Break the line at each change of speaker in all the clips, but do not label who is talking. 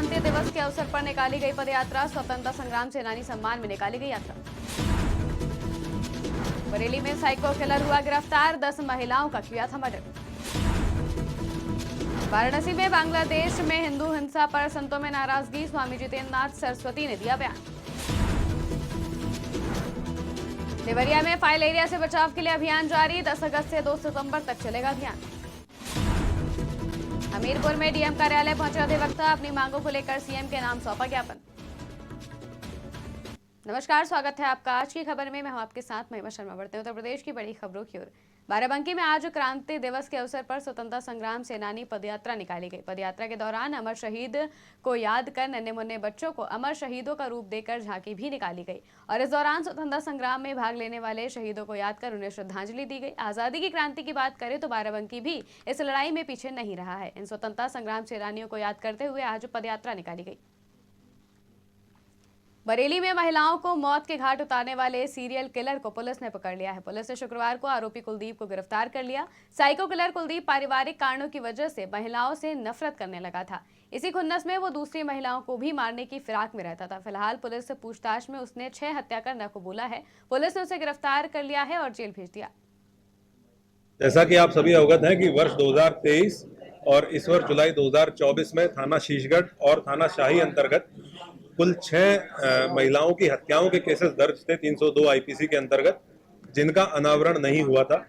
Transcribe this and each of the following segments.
क्रांति दिवस के अवसर पर निकाली गई पदयात्रा, स्वतंत्रता संग्राम सेनानी सम्मान में निकाली गई यात्रा। बरेली में साइको किलर हुआ गिरफ्तार, 10 महिलाओं का किया था मर्डर। वाराणसी में बांग्लादेश में हिंदू हिंसा पर संतों में नाराजगी, स्वामी जितेंद्रनाथ सरस्वती ने दिया बयान। देवरिया में फाइल एरिया से बचाव के लिए अभियान जारी, 10 अगस्त से 2 सितंबर तक चलेगा अभियान। हमीरपुर में डीएम कार्यालय पहुंचे अधिवक्ता, अपनी मांगों को लेकर सीएम के नाम सौंपा ज्ञापन। नमस्कार, स्वागत है आपका आज की खबर में। मैं हूं आपके साथ महिमा शर्मा। बढ़ते हैं उत्तर प्रदेश की बड़ी खबरों की ओर। बाराबंकी में आज क्रांति दिवस के अवसर पर स्वतंत्रता संग्राम सेनानी पदयात्रा निकाली गई। पदयात्रा के दौरान अमर शहीद को याद कर नन्हे मुन्ने बच्चों को अमर शहीदों का रूप देकर झांकी भी निकाली गई और इस दौरान स्वतंत्रता संग्राम में भाग लेने वाले शहीदों को याद कर उन्हें श्रद्धांजलि दी गई। आजादी की क्रांति की बात करें तो बाराबंकी भी इस लड़ाई में पीछे नहीं रहा है। इन स्वतंत्रता संग्राम सेनानियों को याद करते हुए आज पदयात्रा निकाली गई। बरेली में महिलाओं को मौत के घाट उतारने वाले सीरियल किलर को पुलिस ने पकड़ लिया है। पुलिस ने शुक्रवार को आरोपी कुलदीप को गिरफ्तार कर लिया। साइको किलर कुलदीप पारिवारिक कारणों की वजह से महिलाओं से नफरत करने लगा था। इसी खुन्नस में वो दूसरी महिलाओं को भी मारने की फिराक में रहता था। फिलहाल पुलिस से पूछताछ में उसने 6 हत्या करना कबूला है। पुलिस ने उसे गिरफ्तार कर लिया है और जेल भेज दिया।
जैसा कि आप सभी अवगत हैं कि वर्ष 2023 और इस वर्ष जुलाई 2024 में थाना शीशगढ़ और थाना शाही अंतर्गत कुल 6 महिलाओं की हत्याओं के केसेस दर्ज थे 302 आईपीसी के अंतर्गत, जिनका अनावरण नहीं हुआ था।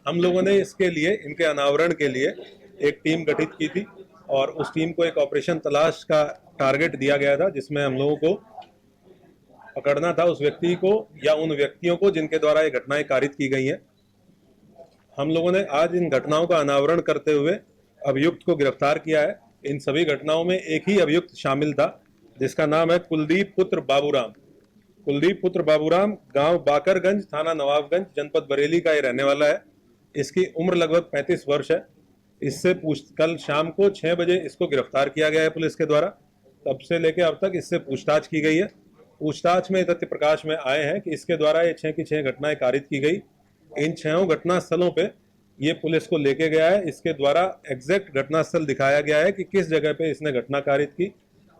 हम लोगों ने इनके अनावरण के लिए एक टीम गठित की थी और उस टीम को एक ऑपरेशन तलाश का टारगेट दिया गया था, जिसमें हम लोगों को पकड़ना था उस व्यक्ति को या उन व्यक्तियों को जिनके द्वारा ये घटनाएं कारित की गई हैं। हम लोगों ने आज इन घटनाओं का अनावरण करते हुए अभियुक्त को गिरफ्तार किया है। इन सभी घटनाओं में एक ही अभियुक्त शामिल था, जिसका नाम है कुलदीप पुत्र बाबूराम। कुलदीप पुत्र बाबूराम गांव बाकरगंज, थाना नवाबगंज, जनपद बरेली का ये रहने वाला है। इसकी उम्र लगभग 35 वर्ष है। इससे कल शाम को 6 बजे इसको गिरफ्तार किया गया है पुलिस के द्वारा। तब से लेकर अब तक इससे पूछताछ की गई है। पूछताछ में तथ्य प्रकाश में आए हैं कि इसके द्वारा ये 6 की 6 घटनाएं कारित की गई। इन 6 घटना स्थलों पे ये पुलिस को लेके गया है। इसके द्वारा एग्जैक्ट घटना स्थल दिखाया गया है कि किस जगह पे इसने घटना कारित की।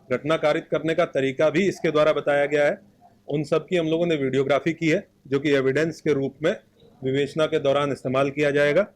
घटना कारित करने का तरीका भी इसके द्वारा बताया गया है। उन सब की हम लोगों ने वीडियोग्राफी की है, जो कि एविडेंस के रूप में विवेचना के दौरान इस्तेमाल किया जाएगा।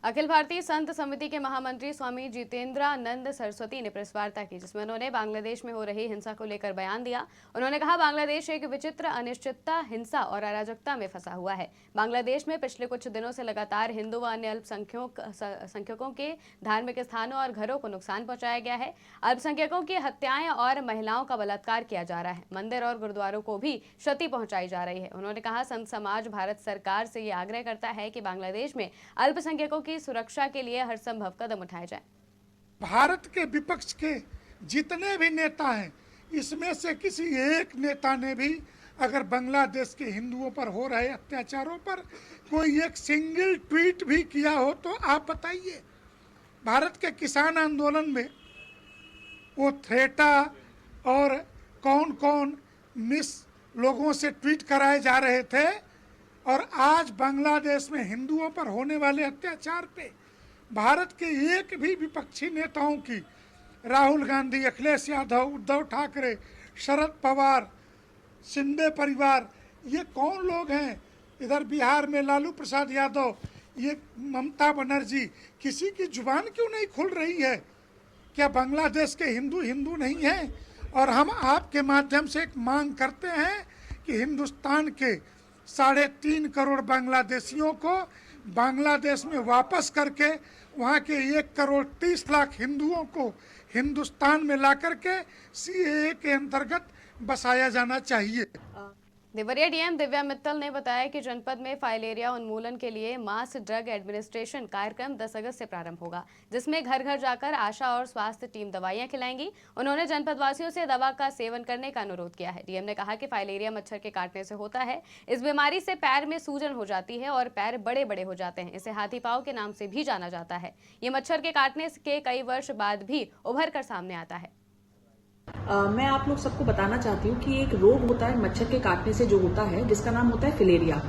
अखिल भारतीय संत समिति के महामंत्री स्वामी जितेंद्रानंद सरस्वती ने प्रेस वार्ता की, जिसमें उन्होंने बांग्लादेश में हो रही हिंसा को लेकर बयान दिया। उन्होंने कहा, बांग्लादेश एक विचित्र अनिश्चितता, हिंसा और अराजकता में फंसा हुआ है। बांग्लादेश में पिछले कुछ दिनों से लगातार हिंदू व अन्य अल्पसंख्यकों के धार्मिक स्थानों और घरों को नुकसान पहुंचाया गया है। अल्पसंख्यकों की हत्याएं और महिलाओं का बलात्कार किया जा रहा है। मंदिर और गुरुद्वारों को भी क्षति पहुंचाई जा रही है। उन्होंने कहा, संत समाज भारत सरकार से ये आग्रह करता है कि बांग्लादेश में अल्पसंख्यकों की सुरक्षा के लिए हर संभव कदम उठाए जाए।
भारत के विपक्ष के जितने भी नेता हैं, इसमें से किसी एक नेता ने भी अगर बांग्लादेश के हिंदुओं पर हो रहे अत्याचारों पर कोई एक सिंगल ट्वीट भी किया हो तो आप बताइए। भारत के किसान आंदोलन में वो थ्रेटा और कौन कौन मिस लोगों से ट्वीट कराए जा रहे थे, और आज बांग्लादेश में हिंदुओं पर होने वाले अत्याचार पे भारत के एक भी विपक्षी नेताओं की, राहुल गांधी, अखिलेश यादव, उद्धव ठाकरे, शरद पवार, शिंदे परिवार, ये कौन लोग हैं? इधर बिहार में लालू प्रसाद यादव, ये ममता बनर्जी, किसी की जुबान क्यों नहीं खुल रही है? क्या बांग्लादेश के हिंदू हिंदू नहीं हैं? और हम आपके माध्यम से एक मांग करते हैं कि हिंदुस्तान के 3.5 करोड़ बांग्लादेशियों को बांग्लादेश में वापस करके वहाँ के 1 करोड़ 30 लाख हिंदुओं को हिंदुस्तान में ला करके सीएए के अंतर्गत बसाया जाना चाहिए।
देवरिया डीएम दिव्या मित्तल ने बताया कि जनपद में फाइल एरिया उन्मूलन के लिए मास ड्रग एडमिनिस्ट्रेशन कार्यक्रम 10 अगस्त से प्रारंभ होगा, जिसमें घर घर जाकर आशा और स्वास्थ्य टीम दवाइयां खिलाएंगी। उन्होंने जनपद वासियों से दवा का सेवन करने का अनुरोध किया है। डीएम ने कहा कि फाइल एरिया मच्छर के काटने से होता है। इस बीमारी से पैर में सूजन हो जाती है और पैर बड़े बड़े हो जाते हैं। इसे हाथी पांव के नाम से भी जाना जाता है। ये मच्छर के काटने के कई वर्ष बाद भी उभर कर सामने आता है।
मैं आप लोग सबको बताना चाहती हूँ कि एक रोग होता है मच्छर के काटने से जो होता है, जिसका नाम होता है फिलेरिया।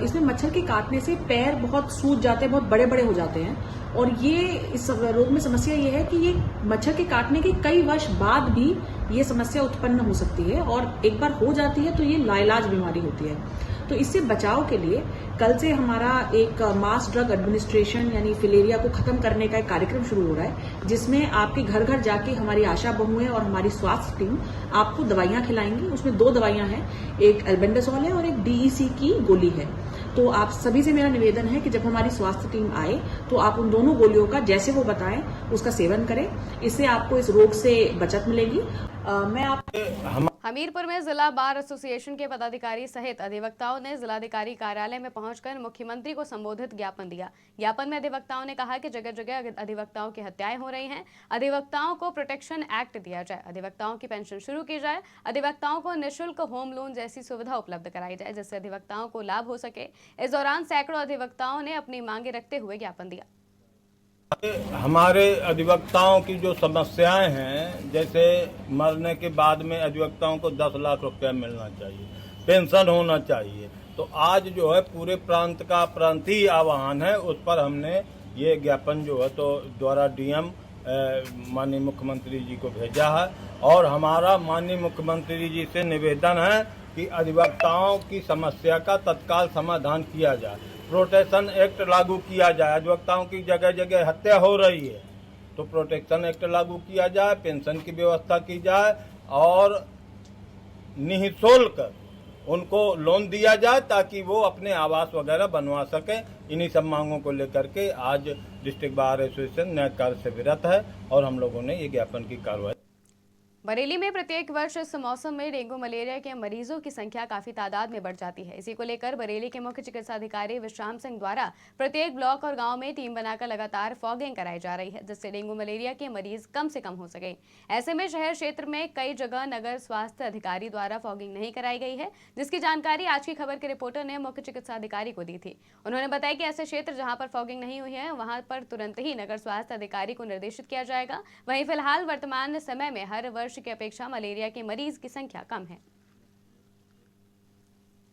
इसमें मच्छर के काटने से पैर बहुत सूज जाते हैं, बहुत बड़े बड़े हो जाते हैं। और ये इस रोग में समस्या ये है कि ये मच्छर के काटने के कई वर्ष बाद भी ये समस्या उत्पन्न हो सकती है, और एक बार हो जाती है तो ये लाइलाज बीमारी होती है। तो इससे बचाव के लिए कल से हमारा एक मास ड्रग एडमिनिस्ट्रेशन यानी फिलेरिया को खत्म करने का एक कार्यक्रम शुरू हो रहा है, जिसमें आपके घर घर जाके हमारी आशा बहुएं और हमारी स्वास्थ्य टीम आपको दवाइयां खिलाएंगी। उसमें 2 दवाइयां हैं, एक एल्बेंडाजोल है और एक DEC की गोली है। तो आप सभी से मेरा निवेदन है कि जब हमारी स्वास्थ्य टीम आए तो आप उन दोनों गोलियों का जैसे वो बताएं उसका सेवन करें। इससे आपको इस रोग से बचत मिलेगी। मैं आप
हमीरपुर में जिला बार एसोसिएशन के पदाधिकारी सहित अधिवक्ताओं ने जिलाधिकारी कार्यालय में पहुंचकर मुख्यमंत्री को संबोधित ज्ञापन दिया। ज्ञापन में अधिवक्ताओं ने कहा कि जगह जगह अधिवक्ताओं की हत्याएं हो रही हैं, अधिवक्ताओं को प्रोटेक्शन एक्ट दिया जाए, अधिवक्ताओं की पेंशन शुरू की जाए, अधिवक्ताओं को निःशुल्क होम लोन जैसी सुविधा उपलब्ध कराई जाए जिससे अधिवक्ताओं को लाभ हो सके। इस दौरान सैकड़ों अधिवक्ताओं ने अपनी मांगे रखते हुए ज्ञापन दिया।
हमारे अधिवक्ताओं की जो समस्याएं हैं, जैसे मरने के बाद में अधिवक्ताओं को 10 लाख रुपया मिलना चाहिए, पेंशन होना चाहिए, तो आज जो है पूरे प्रांत का प्रांतीय आह्वान है, उस पर हमने ये ज्ञापन जो है तो द्वारा DM माननीय मुख्यमंत्री जी को भेजा है। और हमारा माननीय मुख्यमंत्री जी से निवेदन है कि अधिवक्ताओं की समस्या का तत्काल समाधान किया जाए, प्रोटेक्शन एक्ट लागू किया जाए। अधिवक्ताओं की जगह जगह हत्या हो रही है तो प्रोटेक्शन एक्ट लागू किया जाए, पेंशन की व्यवस्था की जाए और निःशुल्क उनको लोन दिया जाए ताकि वो अपने आवास वगैरह बनवा सके। इन्हीं सब मांगों को लेकर के आज डिस्ट्रिक्ट बार एसोसिएशन न्याय कार्य से विरत है और हम लोगों ने ये ज्ञापन की कार्रवाई।
बरेली में प्रत्येक वर्ष इस मौसम में डेंगू मलेरिया के मरीजों की संख्या काफी तादाद में बढ़ जाती है। इसी को लेकर बरेली के मुख्य चिकित्सा अधिकारी विश्राम सिंह द्वारा प्रत्येक ब्लॉक और गांव में टीम बनाकर लगातार फॉगिंग कराई जा रही है जिससे डेंगू मलेरिया के मरीज कम से कम हो सके। ऐसे में शहर क्षेत्र में कई जगह नगर स्वास्थ्य अधिकारी द्वारा फॉगिंग नहीं कराई गई है, जिसकी जानकारी आज की खबर के रिपोर्टर ने मुख्य चिकित्सा अधिकारी को दी थी। उन्होंने बताया कि ऐसे क्षेत्र जहाँ पर फॉगिंग नहीं हुई है वहां पर तुरंत ही नगर स्वास्थ्य अधिकारी को निर्देशित किया जाएगा। वहीं फिलहाल वर्तमान समय में हर वर्ष की अपेक्षा मलेरिया के मरीज की संख्या कम है।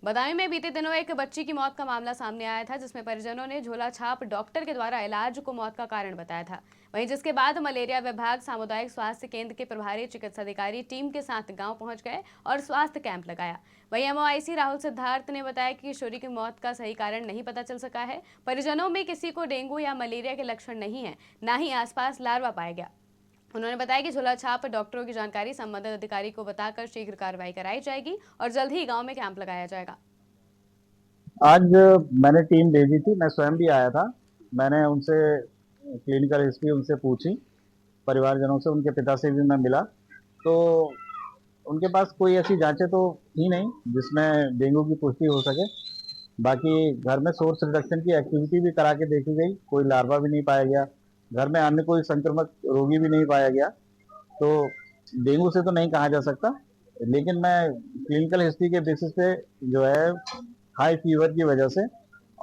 बदायूं में बीते दिनों एक बच्ची की मौत का मामला सामने आया था जिसमें परिजनों ने झोला छाप डॉक्टर के द्वारा इलाज को मौत का कारण बताया था। वहीं जिसके बाद मलेरिया विभाग सामुदायिक स्वास्थ्य केंद्र के प्रभारी चिकित्सा अधिकारी टीम के साथ गांव पहुंच गए और स्वास्थ्य कैंप लगाया। वहीं MOIC राहुल सिद्धार्थ ने बताया कि किशोरी की मौत का सही कारण नहीं पता चल सका है। परिजनों में किसी को डेंगू या मलेरिया के लक्षण नहीं है, न ही आसपास लार्वा पाया गया। उन्होंने बताया कि झोला छाप डॉक्टरों की जानकारी संबंधित अधिकारी को बताकर शीघ्र कार्रवाई कराई जाएगी और जल्द ही गांव में कैंप लगाया जाएगा।
आज मैंने टीम भेजी थी, मैं स्वयं भी आया था। मैंने उनसे क्लिनिकल हिस्ट्री उनसे पूछी, परिवारजनों से, उनके पिता से भी मैं मिला, तो उनके पास कोई ऐसी जांचें तो थी नहीं जिसमें डेंगू की पुष्टि हो सके। बाकी घर में सोर्स रिडक्शन की एक्टिविटी भी करा के देखी गई, कोई लार्वा भी नहीं पाया गया। घर में अन्य कोई संक्रमक रोगी भी नहीं पाया गया, तो डेंगू से तो नहीं कहा जा सकता। लेकिन मैं क्लिनिकल हिस्ट्री के बेसिस पे जो है हाई फीवर की वजह से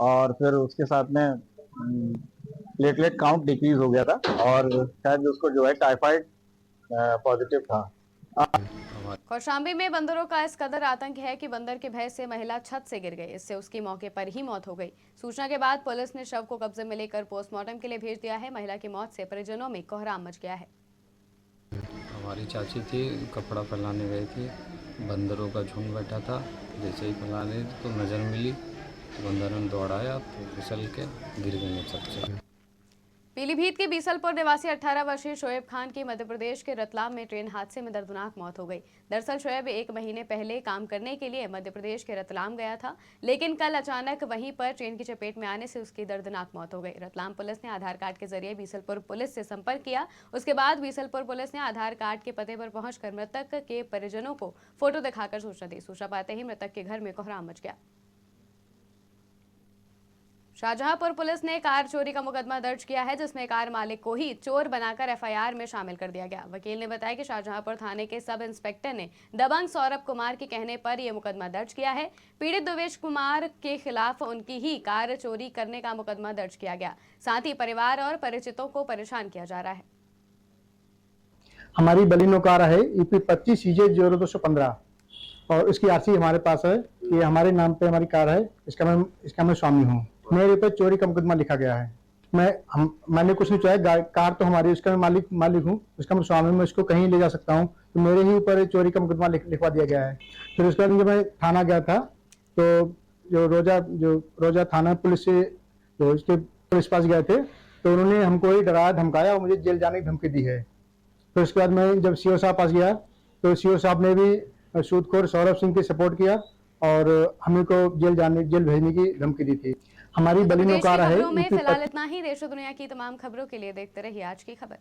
और फिर उसके साथ में प्लेटलेट काउंट डिक्रीज हो गया था और शायद उसको जो है टाइफाइड पॉजिटिव था।
कौशाम्बी में बंदरों का इस कदर आतंक है कि बंदर के भय से महिला छत से गिर गई। इससे उसकी मौके पर ही मौत हो गई। सूचना के बाद पुलिस ने शव को कब्जे में लेकर पोस्टमार्टम के लिए भेज दिया है। महिला की मौत से परिजनों में कोहराम मच गया है।
हमारी चाची थी, कपड़ा फैलाने गई थी, बंदरों का झुंड बैठा था। जैसे ही फैलाने तो नज़र मिली, बंदरों ने दौड़ाया तो फिसल के गिर गई छत से।
पीलीभीत के बीसलपुर निवासी 18 वर्षीय शोएब खान की मध्य प्रदेश के रतलाम में ट्रेन हादसे में दर्दनाक मौत हो गई। दरअसल शोएब 1 महीने पहले काम करने के लिए मध्य प्रदेश के रतलाम गया था, लेकिन कल अचानक वहीं पर ट्रेन की चपेट में आने से उसकी दर्दनाक मौत हो गई। रतलाम पुलिस ने आधार कार्ड के जरिए बीसलपुर पुलिस से संपर्क किया। उसके बाद बीसलपुर पुलिस ने आधार कार्ड के पते पर पहुंचकर मृतक के परिजनों को फोटो दिखाकर सूचना दी। सूचना पाते ही मृतक के घर में कोहराम मच गया। शाहजहांपुर पुलिस ने कार चोरी का मुकदमा दर्ज किया है, जिसमें कार मालिक को ही चोर बनाकर FIR में शामिल कर दिया गया। वकील ने बताया कि शाहजहांपुर थाने के सब इंस्पेक्टर ने दबंग सौरभ कुमार के कहने पर यह मुकदमा दर्ज किया है। पीड़ित देवेश कुमार के खिलाफ उनकी ही कार चोरी करने का मुकदमा दर्ज किया गया। साथ ही परिवार और परिचितों को परेशान किया जा रहा है।
हमारी बलिनो कार है ईपी 25 CJ 0215 और इसकी आरसी हमारे पास है। ये हमारे नाम पे हमारी कार है, इसका मैं स्वामी हूँ। मेरे ऊपर चोरी का मुकदमा लिखा गया है। मैंने कुछ नहीं चाहा, कार तो हमारी, उसका मैं मालिक हूँ, उसका मैं स्वामी, मैं इसको कहीं ले जा सकता हूँ, तो मेरे ही ऊपर चोरी का मुकदमा लिखवा दिया गया है। फिर उसके बाद जब मैं थाना गया था तो जो रोजा थाना पुलिस से जो इसके पुलिस पास गए थे तो उन्होंने हमको ही डराया धमकाया और मुझे जेल जाने की धमकी दी है। फिर उसके बाद मैं जब सीओ साहब पास गया तो सीओ साहब ने भी सूदखोर सौरभ सिंह की सपोर्ट किया और हमें को जेल भेजने की धमकी दी थी। हमारी बलिनो
देश की
कार है।
खबरों में फिलहाल इतना ही। देश और दुनिया की तमाम खबरों के लिए देखते रहिए आज की खबर।